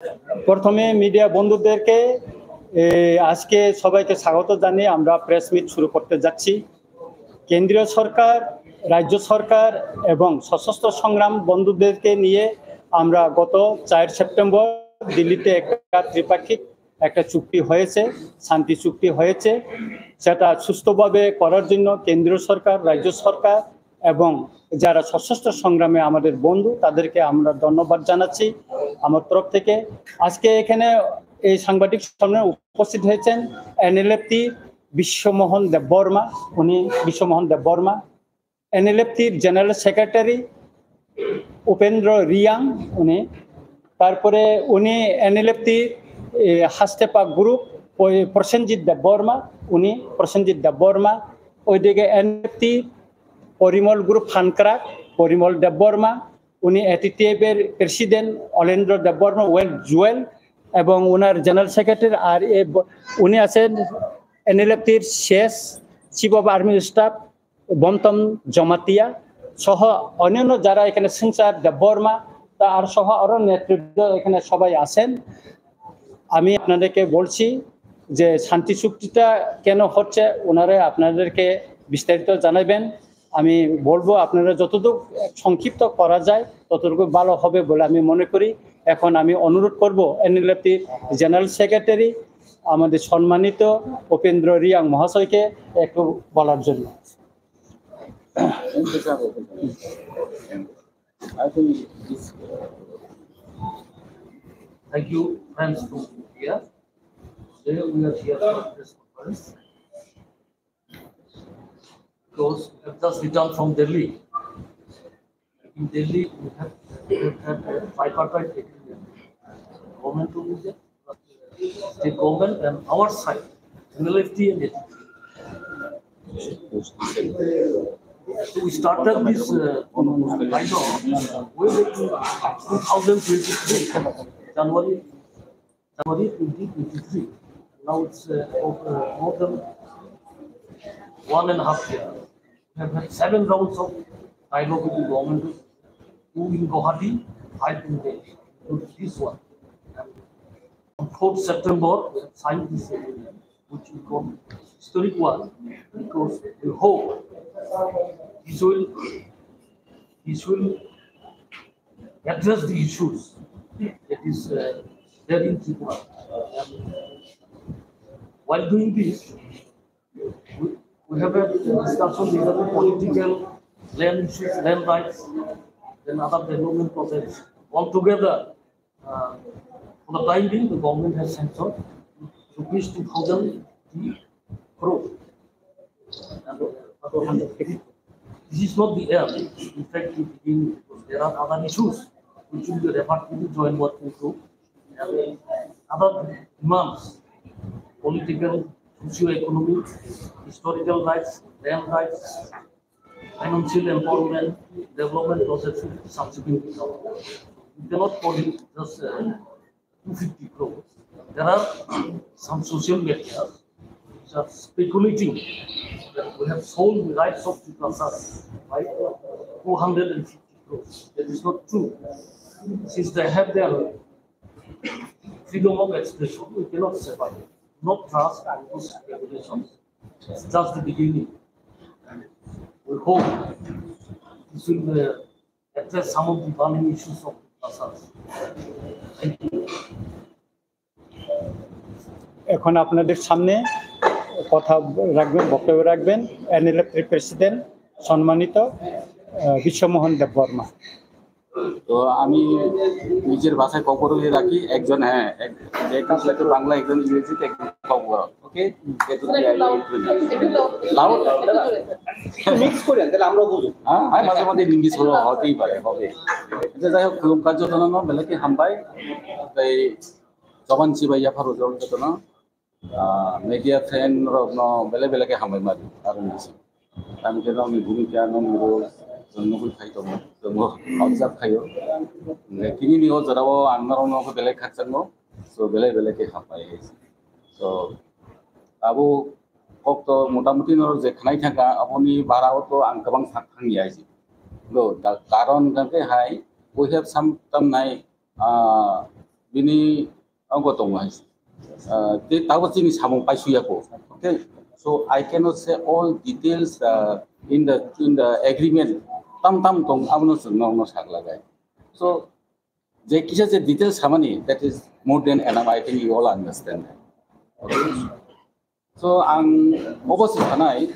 প্রথমে মিডিয়া বন্ধুদেরকে আজকে সবাইকে স্বাগত জানিয়ে আমরা প্রেস মিট শুরু করতে যাচ্ছি। কেন্দ্রীয় সরকার, রাজ্য সরকার এবং সশস্ত্র সংগ্রাম বন্ধুদেরকে নিয়ে আমরা গত 4 সেপ্টেম্বর দিল্লিতে একটা ত্রিপাক্ষিক একটা চুক্তি হয়েছে, শান্তি চুক্তি হয়েছে। সেটা সুস্থভাবে করার জন্য কেন্দ্রীয় সরকার, রাজ্য সরকার এবং যারা সশস্ত্র সংগ্রামে আমাদের বন্ধু তাদেরকে আমরা ধন্যবাদ জানাচ্ছি আমার তরফ থেকে। আজকে এখানে এই সাংবাদিক সামনে উপস্থিত হয়েছেন এনএলএফটি বিশ্বমোহন দেববর্মা, বিশ্বমোহন দেববর্মা, এনএলএফটির জেনারেল সেক্রেটারি উপেন্দ্র রিয়াং, তারপরে এনএলএফটি হাস্তেপা গ্রুপ প্রসেনজিৎ দেববর্মা, প্রসেনজিৎ দেববর্মা। ওইদিকে এনএলএফটি পরিমল গ্রুপ ফানক্রাক, পরিমল দেববর্মা, এটিটিএফের প্রেসিডেন্ট অলেন্দ্র দেববর্মা জুয়েল এবং ওনার জেনারেল সেক্রেটারি। আর উনি আছেন এনএলএফটির শেষ chief of army staff Bantam Jamatia সহ অন্যান্য যারা এখানে সিংসার দেববর্মা আর সহ আরো নেতৃত্ব এখানে সবাই আছেন। আমি আপনাদেরকে বলছি যে শান্তি চুক্তিটা কেন হচ্ছে ওনারা আপনাদেরকে বিস্তারিত জানাবেন। আমি বলবো আপনারা যতটুকু সংক্ষিপ্ত করা যায় ততটুকু ভালো হবে বলে আমি মনে করি। এখন আমি অনুরোধ করব এনএলএফটির জেনারেল সেক্রেটারি আমাদের সম্মানিত উপেন্দ্র রিয়াং মহাশয়কে একটু বলার জন্য। Thank you, friends, to here. Today we are here for this conference because we have just returned from Delhi. In Delhi, we have had a tripartite agreement. Government to state government and our side, NLFT and ATT. So we started this kind of way back to 2023, January 2023. Now it's more than 1.5 years. We have had 7 rounds of dialogue with the government, 2 in Guwahati, 5 in Delhi. This one. And on 4th September, we have signed this agreement, which we call historic one, because we hope this will address the issues that is there in Tripura. While doing this, we have a discussion regarding political land issues, land rights, and other development projects. Altogether, for the time being, the government has sanctioned rupees 2,000 crore. This is not the end. In fact, we begin because there are other issues which will be referred to the joint working group and other demands: political, socio-economic, historical rights, land rights, financial empowerment, development projects will be subsequently covered. We cannot call it just 250 crores. There are some social medias which are speculating that we have sold the rights of the Prasad by 250 crores. That is not true. Since they have their freedom of expression, we cannot separate. Not trust and those speculations. It's just the beginning. And we hope this will address some of the burning issues of Prasad. Thank you. এখন আপনাদের সামনে কথা রাখবেন, বক্তব্য রাখবেন এনএলএফটির president সম্মানিত বিশ্বমোহন দেববর্মা। তো আমি নিজের ভাষায় কবর রাখি একজন, বাংলা, একজন ইংরেজিতে, একজন কবর। ওকে, হ্যাঁ, মাঝে মাঝে ইংলিশ হলো, হতেই পারে, হবে। যাই হোক, খুব কার্য জানানো বেলাকে হামবাই তাই জবান চিবাইয়া ফারো জল যতনা media friend bele bele ke hamai mari aron disi আমি কেন আমি ভূমিকা নম্বর জন্মগুল খাইতো জন্ম অবজার্ভ খাইও তিনি নিও জরাও আন্নার নক বেলে খাচ্ছান সো বেলে বেলে কে হাপাই সো আবু কত মোটামুটি নর যে খানাই থাকা আপনি বারাও তো আং গোबां থাকি আইছি গো কারণ কাকে হাই we have some নাই Bini angko tong tahu sini samung paisuyaku. Okay, so I cannot say all details in the agreement. Tam tong abno no saklagai. So je kisah je details samani that is more than enough. I think you all understand. Okay. So ang obviously kanai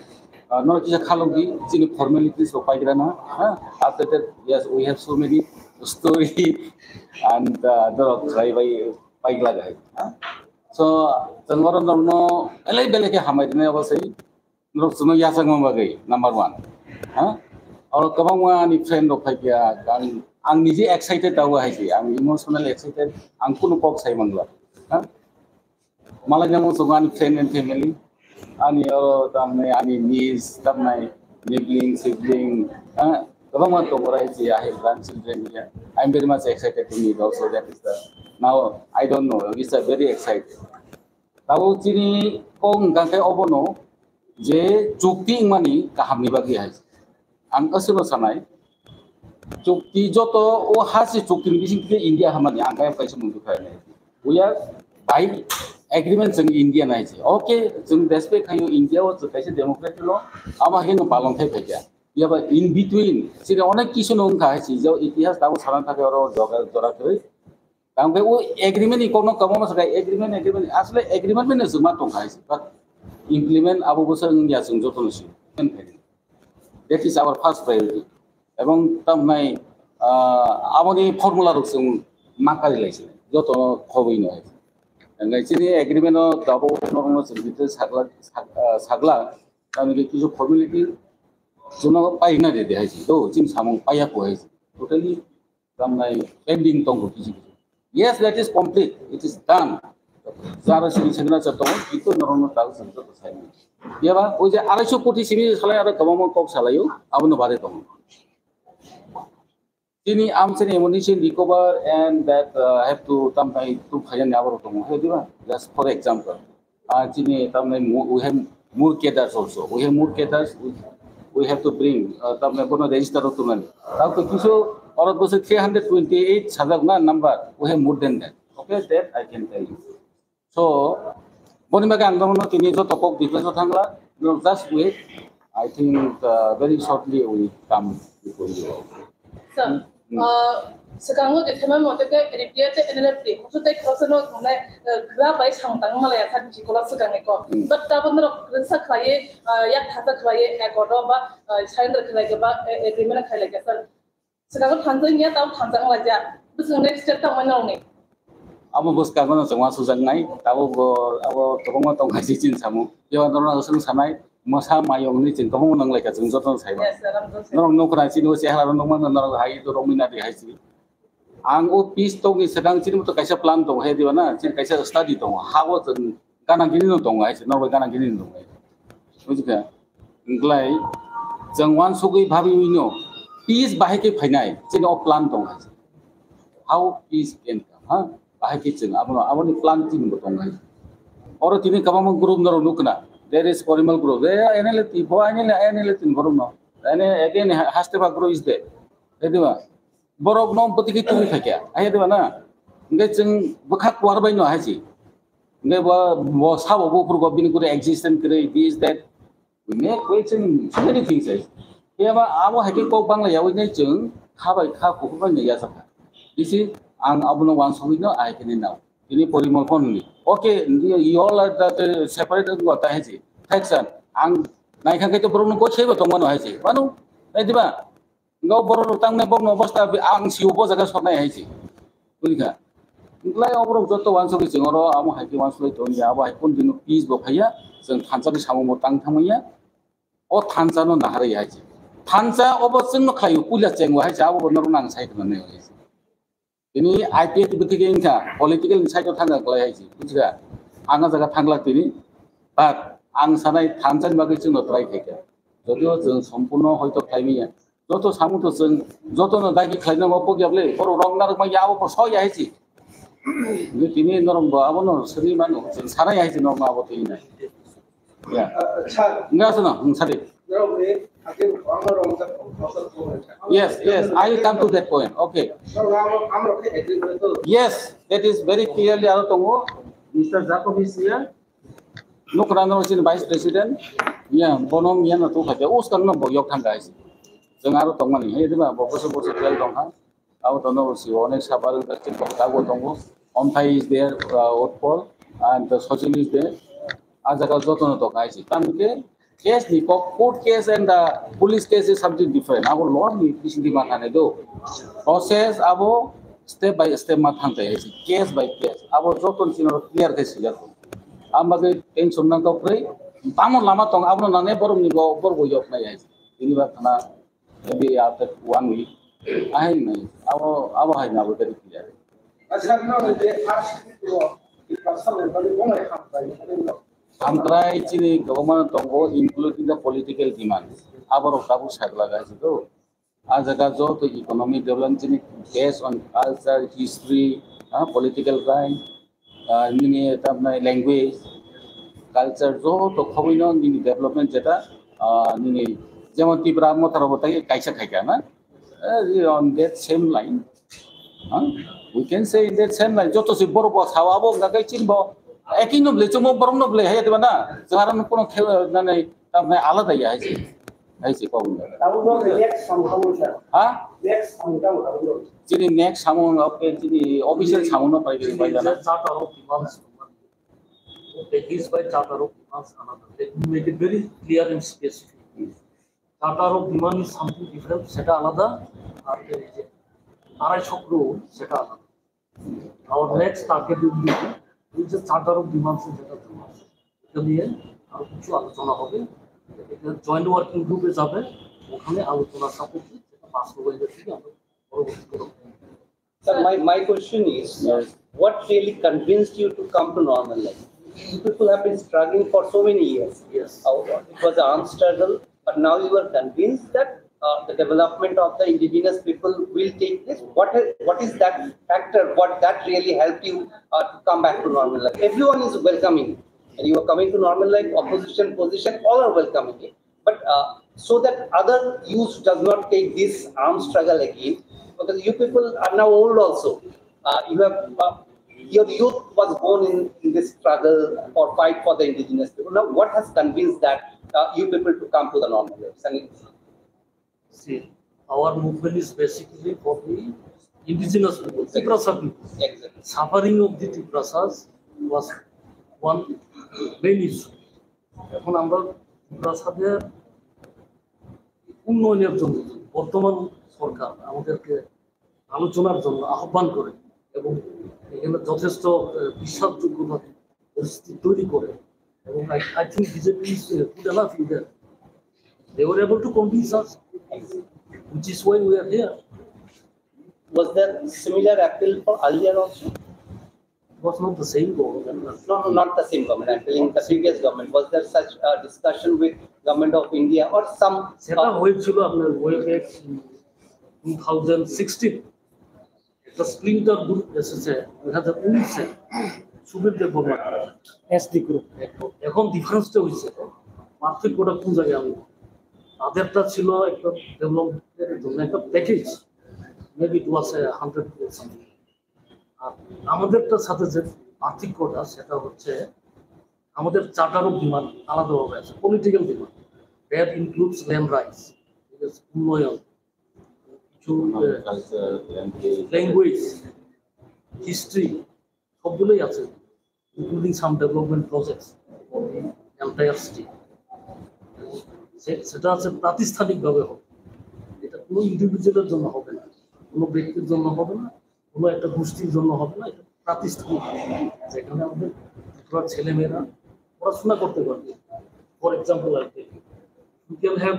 no kisah kalogi sini formalities lo paigirana. After that, yes, we have so many story and the try by pailagai. So tenggoran no elai beleke hamai dine obviously no suno yasang magai number 1. Or kabangwa ni friend lo paigia ang niji excited tahu haji, ang emotional excited, ang kuno kok saya mangla. Malah jamu sungan friend and family, ani tamne ani niece, tamne sibling, kabangwa to borai haji, I have grandchildren here. I am very much excited to meet also. That is the now I don't know. We are very excited. Tahu cini kong gangkai obono, je cukti mani kaham ni bagi haji. Ang asal sanai. Cukti joto hasil cukti bising ke India hamani angka yang kaisa mundu kaya. We are by agreement jeng India nahi. Okay, jeng despe kayu India was kaisa democratic law. Ama heno palong thai kaya. Ya ba in between. Sini onek kisu nong kaya sih. Jauh itihas tahu saran thake orang jorak kiri. Kamu kayak agreement ikono kamu masuk kayak agreement asli agreement mana semua tong kaya sih. But implement abu busang ya jeng joto nasi. That is our first priority. Ebong tamai amoni formula rukung makari lagi. Joto kau ini. Enggak sini agreement no tahu no sebetulnya sagla kami kita formality cuma payah deh haji. Tuh cim samung payah ko haji. Totally tamai pending tong kisi. Yes, that is complete. It is done. Zara sini segera contoh itu normal tahu sebetulnya saya. Ya ba, oje 200 koti sini salai ada kamu kok salayu, abu no bare tong. Sini arms and ammunition recover and that have to tampai to khayan yabar tong. Hey diba? Just for example, sini tampai we have more cadres also. We have more cadres. We have to bring tampai bono register to nani. Tahu kiso orang bose 328 sadagna number. We have more than that. Okay, that I can tell you. So boni maga angdam no kini jo topok diklas thangla. Just wait. I think very shortly we come before you. Sir, sekarang itu teman mau juga repair itu NLP. Maksudnya kalau sekarang mana grab baik sangtang malah ya kan jika sekarang itu. But tapi kalau kerja kaya ya kata kaya ekonomi bah China kaya bah agreement kaya lagi sir. Sekarang Tanzania tahu Tanzania aja. Terus next step tahu mana ni? Abu bos kawan semua susah naik. Abu tolong tong kasih cint samu. Jangan orang langsung sanai. Masa mayong ni cint kamu nang lagi cint jodoh saya. Norong nongkran cint usia halan nongman norong hai itu romina di hai sih. Anggo pis tong sedang cint itu kaisa plan tong hai di mana cint kaisa study tong. Hawa cint kanan gini tong hai cint norong kanan gini tong hai. Betul Englai jangwan sugi bhabi wino pis bahai ke finai cint o plan tong hai. How pis can come? Bahai ke cint abo ni plan cint tong hai. Orang tini kamu group norong nukna. There is formal group. There NLT, NLT group no. And again, Hasteva group is there. Ediwa. Borok nom pati kita ni fakia. Ayat ediwa na. Enggak ceng bekat keluar bayi no haji. Enggak bawa sahab bawa puru bini kure existence kure this that. We make way ceng so many things. Ya ba, awo haji kau bangla ya. We need ceng kabai kuku bangla ya sabha. This is ang abu no one so we know I can now. Ini porimal kon ni. Okay, you all are that separated kota haji. Section, ang naikkan kita perlu kau siapa tongman haji. Manu, ediba. Engkau perlu tang ne bom nobos tapi ang siupo jaga sona haji. Bukan? Engkau orang jodoh wanso ke jengoro, amu haji wanso itu ni awa pun dinu peace bopaya. Jeng tansa ni sama motang thamanya. Oh tansa no nahari haji. Tansa obos jeng no kayu kuliah jeng wahai jauh benar nang saya kena ni haji. Ini IPA tiba-tiba ingka political insight itu tanggal kelai haji. Bukan? Angga jaga tanggal ini, but ang sanai tansan bagi jeng no try kaya. Jadi jeng sempurna hoito kaimiya. Joto samu to jeng joto no dagi kaina mo pogi able. Poro rongnar ma yawo por so ya haji. Ini kini norong ba abo no seni manu jeng sarai haji no ma abo tini. Ya. Enggak sana, sari. Yes, yes, I will come to that point. Okay. Yes, that is very clearly out of Mr. Jacob is here. Look around Vice President. Yeah, Bonum Yana to have the Oscar number of York guys. Then out of money. Hey, the Bobos of Tell Donha. Out of no, she honest Sabar, the State of Tago Tongo. Ompai is there, Otpol, and the social is there. As a result of guys. Case, the court case and the police case is something different. Our law is the Mahanedo. Process abo step by step Matante, case by case. Our Zoton clear case. Amage tension not of pray. Tamon Lamatong, Abno Neighbor, you go over your players. Maybe after 1 week. I know our high now very clear. I'm trying to government Tongo, including the political demands. Our Tabu Saglaga though. As a result, the economic development based on culture, history, political crime, language, culture, so to communal development data, Jamon Tibra Motarabota, Kaisa Kaikana, on that same line. We can say in that same line, Joto Siborbo, however, Gagachimbo. Ekin noble, cuma baru noble, hey, di mana? Sekarang pun nanti alat aja sih, sih kau benar. Hah? Jadi next samun apa? Jadi official samun apa lagi? Charter of demands. This by charter of demands another. Let me make it very clear and specific. Charter of demand is something different. Seta alada. Arai chokro seta alada. Our next target will be. Which is charter of demands in the demands. Joint working group is up. Sir, my question is, what really convinced you to come to normal life? You people have been struggling for so many years. Yes. It was an armed struggle, but now you are convinced that the development of the indigenous people will take place. What is that factor? What that really helped you to come back to normal life? Everyone is welcoming, and you are coming to normal life. Opposition, position, all are welcoming it. But so that other youth does not take this armed struggle again, because you people are now old also. Your youth was born in this struggle or fight for the indigenous people. Now, what has convinced that you people to come to the normal life? See, our movement is basically for the indigenous people, Tiprasa people. Exactly. Suffering of the Tiprasas was one main issue. এখন আমরা টিপ্রাসাদের উন্নয়নের জন্য বর্তমান সরকার আমাদেরকে আলোচনার জন্য আহ্বান করে এবং এখানে যথেষ্ট বিশ্বাসযোগ্যতা পরিস্থিতি তৈরি করে এবং I think BJP is good enough in there. They were able to convince us, which is why we are here. Was there similar appeal for earlier also? It was not the same government. No, not the same government. I'm telling the previous government. Was there such a discussion with government of India or some? সেটা হয়েছিল আপনার way back in 2016. একটা splinter group এসেছে 2019 সুবিধা government SD group. এখন ডিফারেন্সটা হয়েছে পার্থক্যটা কোন জায়গায় আমি তাদেরটা ছিল একটা ডেভেলপমেন্টের জন্য একটা package maybe it was 100 crore something. আর আমাদেরটার সাথে যে পার্থক্যটা সেটা হচ্ছে আমাদের চার্টার অফ ডিমান্ড আলাদাভাবে আছে political demand that includes land rights উন্নয়ন কিছু ল্যাঙ্গুয়েজ হিস্ট্রি সবগুলোই আছে including some development projects for the entire state সেটা আছে প্রাতিষ্ঠানিকভাবে হবে এটা কোনো ইন্ডিভিজুয়ালের জন্য হবে না কোনো ব্যক্তির জন্য হবে না কোনো একটা গোষ্ঠীর জন্য হবে না এটা প্রাতিষ্ঠানিক যেখানে আমাদের পুরো ছেলেমেয়েরা পড়াশোনা করতে পারবে for example you can have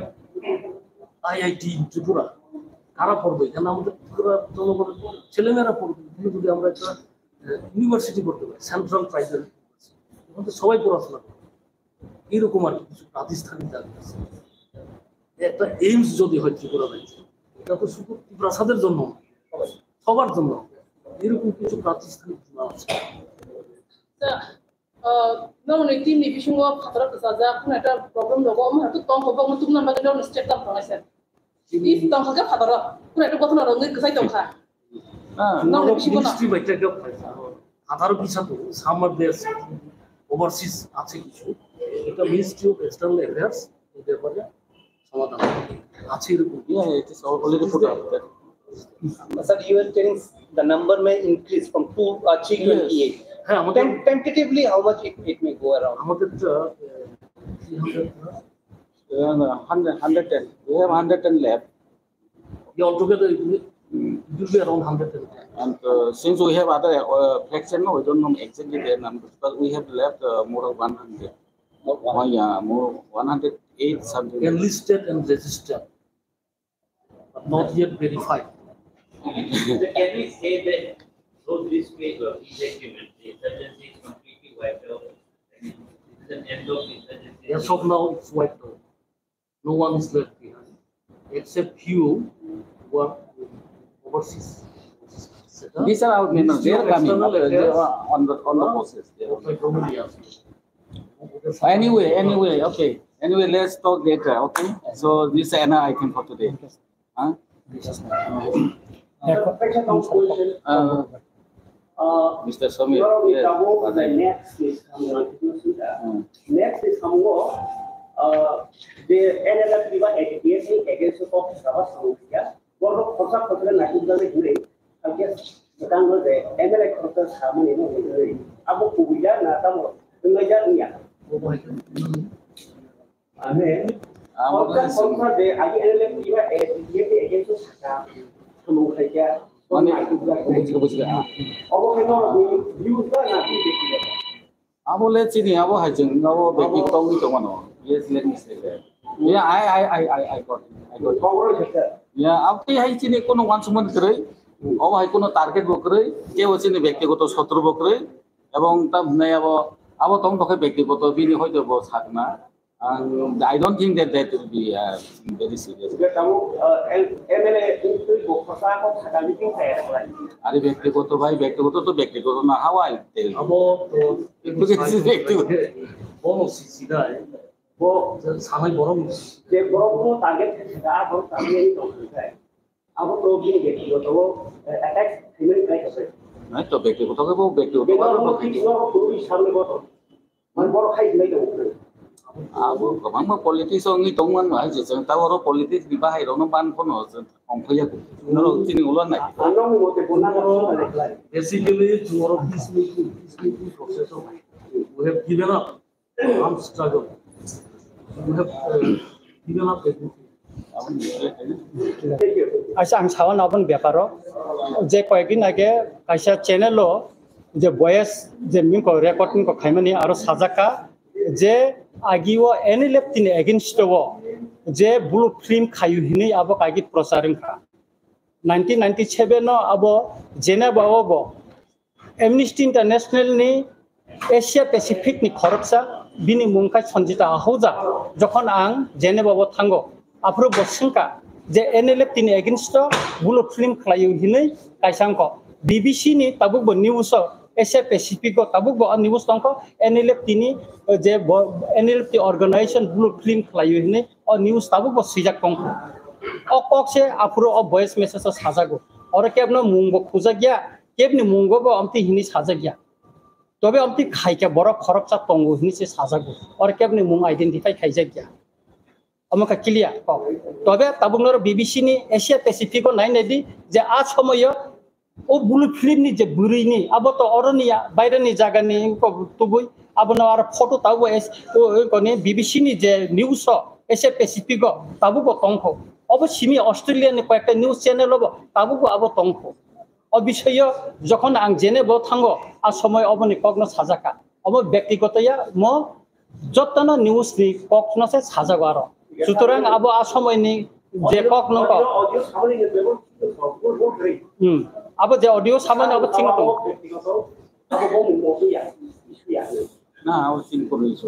IIT in Tripura কারা পড়বে এখানে আমাদের ত্রিপুরা জনগণের ছেলেমেয়েরা পড়বে কিন্তু যদি আমরা একটা ইউনিভার্সিটি করতে পারি সেন্ট্রাল ট্রাইবাল ইউনিভার্সিটি সবাই পড়াশোনা করবে এইরকম আর কিছু প্রাতিষ্ঠানিক দাবি আছে একটা এইমস যদি হয় ত্রিপুরা রাজ্যে এটা তো শুধু ত্রিপ্রাসাদের জন্য সবার জন্য এরকম কিছু প্রাতিষ্ঠানিক আছে No, Dong ni team ni bisungo khatra saja kuna eta problem logo ma tu tong hobo ma tumna ba dong step tam pangasa. If tong ka khatra kuna eta gotna rong ngi sai tong kha. Dong ni bisungo ministry by take up khatra bisa to summer days overseas আছে কিছু এটা ministry of external affairs এদের পরে সমাধান আছে এরকম Yeah, it is already put up there. Sir, you were telling the number may increase from 328. হ্যাঁ আমাদের Tentatively, how much it may go around? আমাদের 110. We have 110 left. altogether it will be around 110. And since we have other fraction, we don't know exactly their numbers, but we have left more than 100. Oh, yeah, more 108 something. Enlisted and registered, but not yet verified. So can we say that those risk evacuation, the insurgency is completely wiped out? I mean, it is an end of insurgency. As of now, it's wiped out. No one is left behind, except few who are overseas. These are our members. They are coming. External They affairs. are on the process. They are- Like Romania. Anyway, okay. Anyway, let's talk later. Okay. So this is another item for today. Huh? Mr. Samir. Yes. Next is the NLF against the I guess the NLF Let's see. Yes, let me say that. Yeah, I got it. Yeah, after I see the once month, oh, I couldn't target bookray, they was in the Bectigoto Sotro bookray, among them never our tongue of a Bectigoto video about Hakna. And I don't think that will be very serious. Are Bectigoto by Bectigoto to Bectigoto? How I tell you? Bonus is there. 상당히 뭐라고 Right, to Bectigoto about Bectigoto. Politics only don't want to just our politics divide on one for us on basically tomorrow this meeting process we have given up armed struggle. We have given up everything. আচ্ছা আমি সাওয়ান আপন ব্যাপার যে কয়েকদিন আগে কাইসা চ্যানেলও যে voice যে মিনক recording কো খাইমানি আর সাজাকা যে আগিও এনিলেপ তিন এগেইনস্টও যে ব্লু ফিল্ম খায়ু হিনি আবো কাগিত প্রচারিং খা 1997 নো আবো জেনেভাও এমনিস্টি ইন্টারন্যাশনাল নি এশিয়া প্যাসিফিক নি খরকসা বিনি মুংখাই সঞ্জিতা আহৌজা যখন আং জেনেভাও থাঙ্গো আপ্রো বসংকা যে এনএলএফ তিন এগেইনস্ট ব্লু ফিল্ম খায়ু হিনি কাইসাংক বিবিসি নি তাবুক নিউজ এশিয়া প্যাসিফিক তাবুক নিউজ তংক এনএলএফ তিনি যে NLFT organisation blue film খায়ু হিনি অ নিউজ তাবুক সিজাক তংক অ ককসে আপ্রো অ ভয়েস মেসেজ সাজাগো অর কেবনো মুংবো খুজা গিয়া কেবনি মুংবো আমতি হিনি সাজা গিয়া তবে আমতি খাইকে বড় খরকচা তঙ্গো হিনি সে সাজাগো অর কেবনি মুং আইডেন্টিফাই খাইজা গিয়া আমাকে ক্লিয়ার ক তবে তাবুকনর বিবিসি নি এশিয়া প্যাসিফিক নাই নেদি যে আজ সময় ও ব্লু ফিল্ম নি যে বুরিনি আবো তো অরনিয়া বাইরেনি জায়গানি তুবুই আবনো আর ফটো তাবো এস ও কনে বিবিসি নি যে নিউজ এশিয়া প্যাসিফিক তাবুক তংখ অবশ্যই অস্ট্রেলিয়ান কয়েকটা নিউজ চ্যানেল হবো তাবুক আবো তংখ অ বিষয় যখন আং জেনেবো থাঙ্গো আর সময় অবনি কগ্ন সাজাকা অব ব্যক্তিগতয়া ম যতনা নিউজ নি কগ্নসে সাজাগো আর সুতরাং আবো আ সময় নি যে কগ্ন আবো যে অডিও সামনে আবো চিং তো না আও চিন করে ইস্যু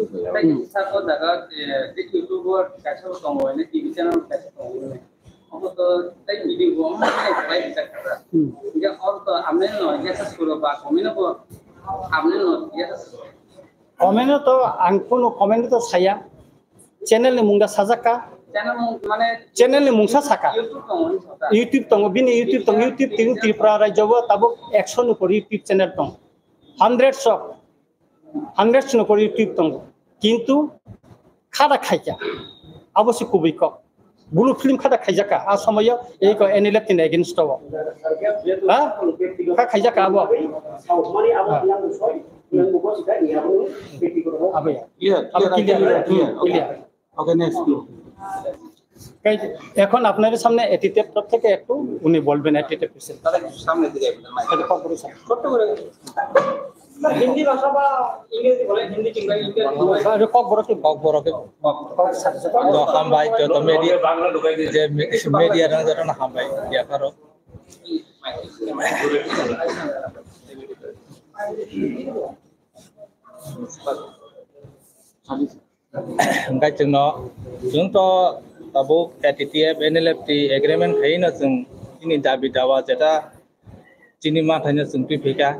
সাকো জায়গা যে ইউটিউবার কাছে তো হয় না টিভি চ্যানেল কাছে তো হয় না अब तो तई मीटिंग को हम नहीं डिसाइड कर रहा ये और तो हमने नो ये सब करो बा कमी ना को हमने नो ये सब Komen to angkuno komen to saya channel ni mungda sajaka channel মানে channel ni mungsa saka YouTube tong sota YouTube tong bini YouTube tong YouTube ting Tripura Rajya tabuk 100 nupor YouTube channel tong hundreds nupor YouTube tong কিন্তু খাদা খাইয়া অবশ্যই খুবই কম blue film খাদা খাইজাকা আ সময় এই ক NLF তিন against হবো হ্যাঁ খাইজাকা আবো মানে আবো দিলাম সই yang bukan sudah ni aku beti ko ho আবে clear. Okay, next. এখন আপনাদের সামনে এটিটের তরফ থেকে একটু উনি বলবেন এটিটের বিষয়ে তাহলে সামনে দিকে এটা কবরে স্যার ছোট করে হিন্দি ভাষা বা ইংরেজি বলে হিন্দি কিংবা ইংরেজি এটা কবরে কি তো হামবাই যত মিডিয়া বাংলা ঢুকাই দিয়ে যে মিডিয়া রং যত না হামবাই ইয়া করো Enggak cengno, contoh tabuk KTTF NLFT agreement kain asing ini dabi dawa jeta cini matanya sengpi pika,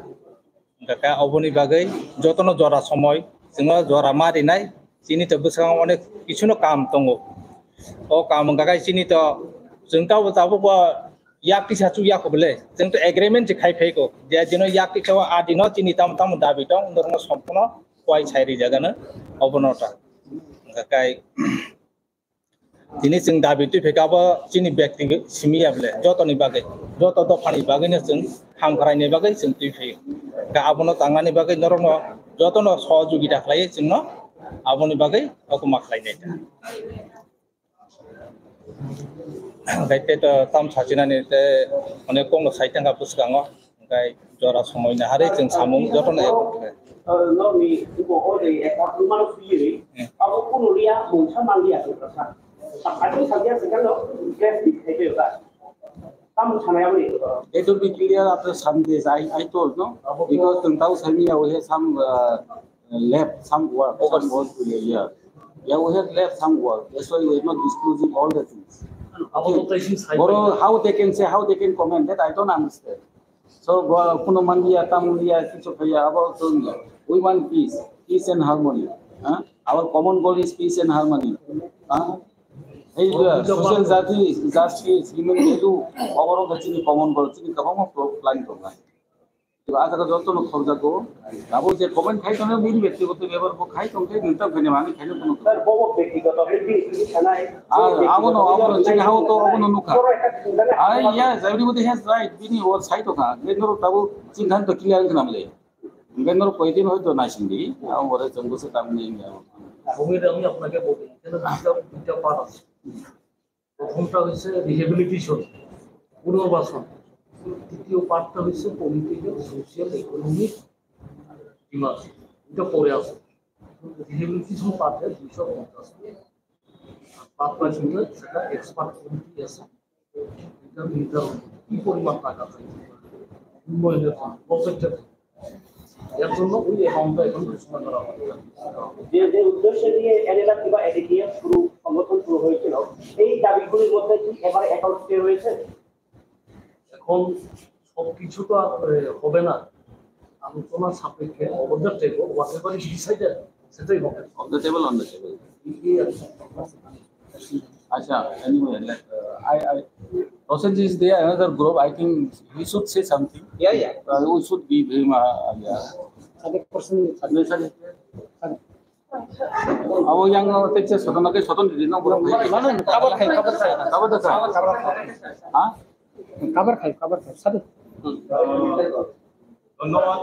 enggak oboni bagai jotono jora somoy, sengno jora mari nai, cini tebus kang onek isuno kam tongo, oh kam enggak cini to sengkau tabuk wa yak ti satu yak boleh, sengto agreement jekai peko, dia jeno yak ti kawa adino cini tam dabi tong, normo sompono, kuai cairi jaga na, obonota. Kakai ini sing dabi tu pekapa sini bekti simi ya bela joto ni bagai joto to pani bagai ni sing hamkrai ni bagai sing tu pek ka abono tangan ni bagai norno joto no soju kita klai sing no abono bagai aku maklai ni ta kai te to tam chachina ni te one kong no sai tanga puskango kai jora somoy na hare sing samung joto na no ni ibu ode ekor rumah sendiri aku pun lihat muncul mandia tu rasa aku saja sekarang grafik itu kan kamu sana yang ni It will be clear after some days. I told no because tentang Samia we have some left some work some work to here. Yeah, we have left some work. That's why we are not disclosing all the things. Or how they can say, how they can comment that I don't understand. So kuno mandia tamulia kichu kaya about we want peace and harmony. Our common goal is peace and harmony. Hey, social justice, human value, overall the chini common goal, chini kabamo plan program. As a result of Forzago, about the comment height on a mean with you to never book height on the Newton Penamani. sir bobo beti ko beti sana I want to chini how to Ononuka. Yes, everybody has right. Bini or site of her. Then no tabu, Chintan to kill Namle. When no poitin hoy to Nashindi, our Jungus coming. ভূমিতে আমি আপনাকে বলি এখানে দুইটা part আছে প্রথমটা হচ্ছে rehabilitation পুনর্বাসন দ্বিতীয় পার্টটা হচ্ছে পলিটিক্যাল সোশ্যাল ইকোনমিক ডিমান্ড এটা পরে আছে রিহেবিলিটেশন পার্টে 250 পার্টটা ছিল সেটা এক্সপার্ট কমিটি আছে এটা নির্ধারণ কি পরিমাণ টাকা চাই উন্নয়নের প্রজেক্টের এর জন্য ওই অ্যামাউন্টটা এখন ঘোষণা করা হয় যে উদ্দেশ্য নিয়ে এনএলএফ কিংবা এডিটিএফ সংগঠন শুরু হয়েছিল এই দাবিগুলির মধ্যে কি এবারে অ্যাকাউন্ট ক্লিয়ার হয়েছে এখন সবকিছু তো হবে না আলোচনা সাপেক্ষে অবদার থেকে হোয়াটএভার ইজ ডিসাইডেড সেটাই হবে On the table. Asha, anyway, like I Rosanji is there, another group. I think he should say something. Yeah. We should give him Sadek person admission. Our young Texas, Soton did not go. কাবার খাই Cover the Huh? কাবার খাই সাদেক ধন্যবাদ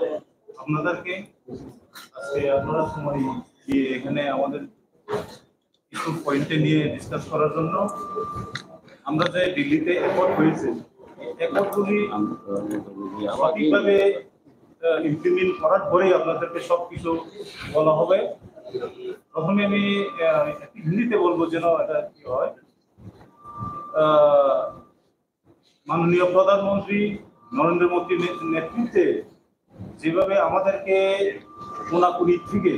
আপনাদেরকে আজকে আপনারা সময় দিয়ে এখানে আমাদের কিছু পয়েন্টে নিয়ে ডিসকাস করার জন্য আমরা যে দিল্লিতে এফোর্ট হয়েছে এফোর্টগুলি সঠিকভাবে ইমপ্লিমেন্ট করার পরেই আপনাদেরকে সব কিছু বলা হবে প্রথমে আমি হিন্দিতে বলবো যেন এটা কি হয় মাননীয় প্রধানমন্ত্রী নরেন্দ্র मोदी नेतृत्वे যেভাবে আমাদেরকে কোনাকুনি থেকে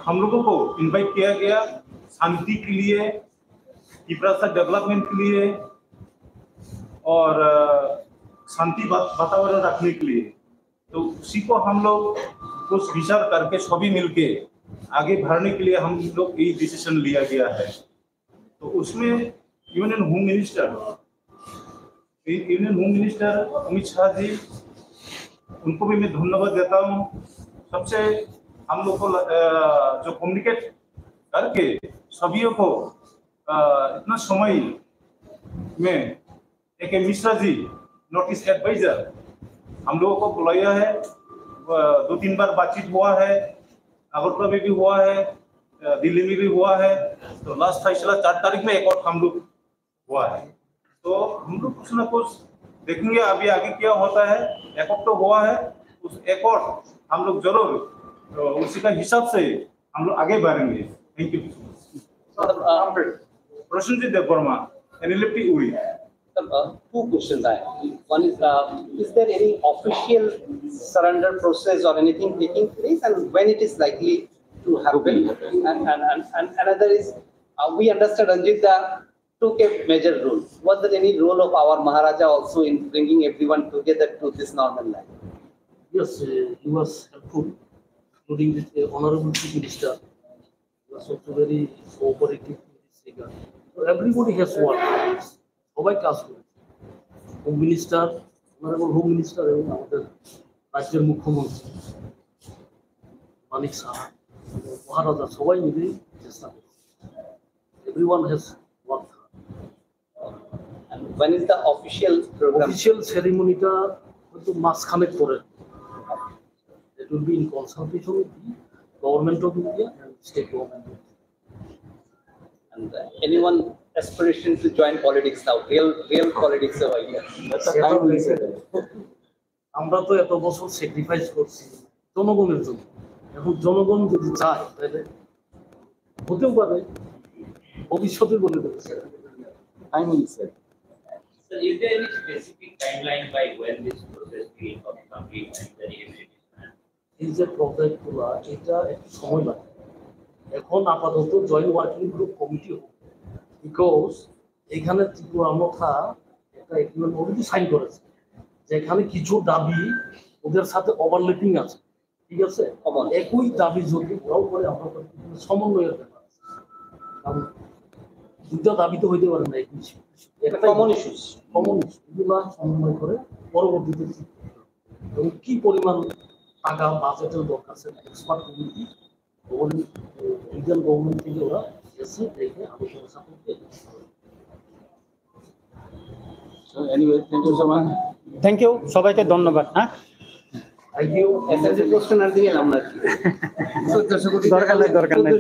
हम लोगों को इनवाइट किया गया शांति के लिए त्रिपुरा डेवलपमेंट के लिए और शांति वातावरण रखने के लिए तो उसी को हम लोग कुछ विचार करके सभी मिलके आगे बढ़ने के लिए हम लोग ये डिसीजन लिया गया है। तो उसमें union home minister Amit Shah ji, उनको भी मैं धन्यवाद देता हूँ। सबसे हम लोग को जो कम्युनिकेट करके सभी को इतना समय में एक मिश्रा जी नोटिस एडवाइजर हम लोगों को बुलाया है, 2-3 बार बातचीत हुआ है, अगरतला में भी हुआ है, दिल्ली में भी हुआ है। तो लास्ट फैसला 4 तारीख में एक और हम लोग हुआ है। तो हम लोग कुछ ना कुछ देखेंगे अभी आगे क्या होता है। एक और तो हुआ है, उस एक और हम लोग जरूर तो उसी का हिसाब से हम लोग आगे बढ़ेंगे। Thank you. Prasannajit Debbarma, NLFT उड़ी। Two questions I have. One is there any official surrender process or anything taking place, and when it is likely to happen? And another is, we understand Ranjit took a major role. Was there any role of our Maharaja also in bringing everyone together to this normal life? Yes, he was helpful, including the Honorable Chief Minister. He was also very cooperative in this regard. So everybody has worked. সবাই কাজ করেছে। Home minister, honourable home minister এবং আমাদের রাজ্যের মুখ্যমন্ত্রী মানিক সাহা, মহারাজা সবাই মিলে চেষ্টা করেছে। Everyone has worked. And when is the official program? Official সেরিমনিটা হয়তো মাসখানেক পরে। It will be in consultation with the government of India and state government of India. And anyone aspiration to join politics now, real politics over here? আমরা তো এত বছর sacrifice করছি জনগণের জন্য, এখন জনগণ যদি চায় তাহলে হতেও পারে, ভবিষ্যতে বলে দেবে। Time will say. So is there any specific timeline by when this process will complete and the rehabilitation? এই যে প্রজেক্টগুলো, এটা একটু সময় লাগে। এখন আপাতত জয়েন্ট ওয়ার্কিং গ্রুপ কমিটি হোক, বিকজ এখানে ত্রিপুরা মথা একটা এগ্রিমেন্ট অলরেডি সাইন করেছে, যেখানে কিছু দাবি ওদের সাথে ওভারল্যাপিং আছে, ঠিক আছে? একই দাবি যদি ওরাও করে, আমরা সমন্বয়ের ব্যাপার আছে, কারণ দুটো দাবি তো হইতে পারে না, একটা কমন ইস্যু, এগুলো সমন্বয় করে পরবর্তীতে এবং কি পরিমাণ টাকা বাজেটের দরকার আছে, এক্সপার্ট কমিটি ইন্ডিয়ান গভর্নমেন্ট থেকে ওরা এসে দেখে আলোচনা সাপেক্ষে। So anyway, thank you so much. Thank you, সবাইকে ধন্যবাদ। হ্যাঁ, থ্যাংক ইউ। SSC প্রশ্ন আর দিলাম না, 14 কোটি দরকার নাই।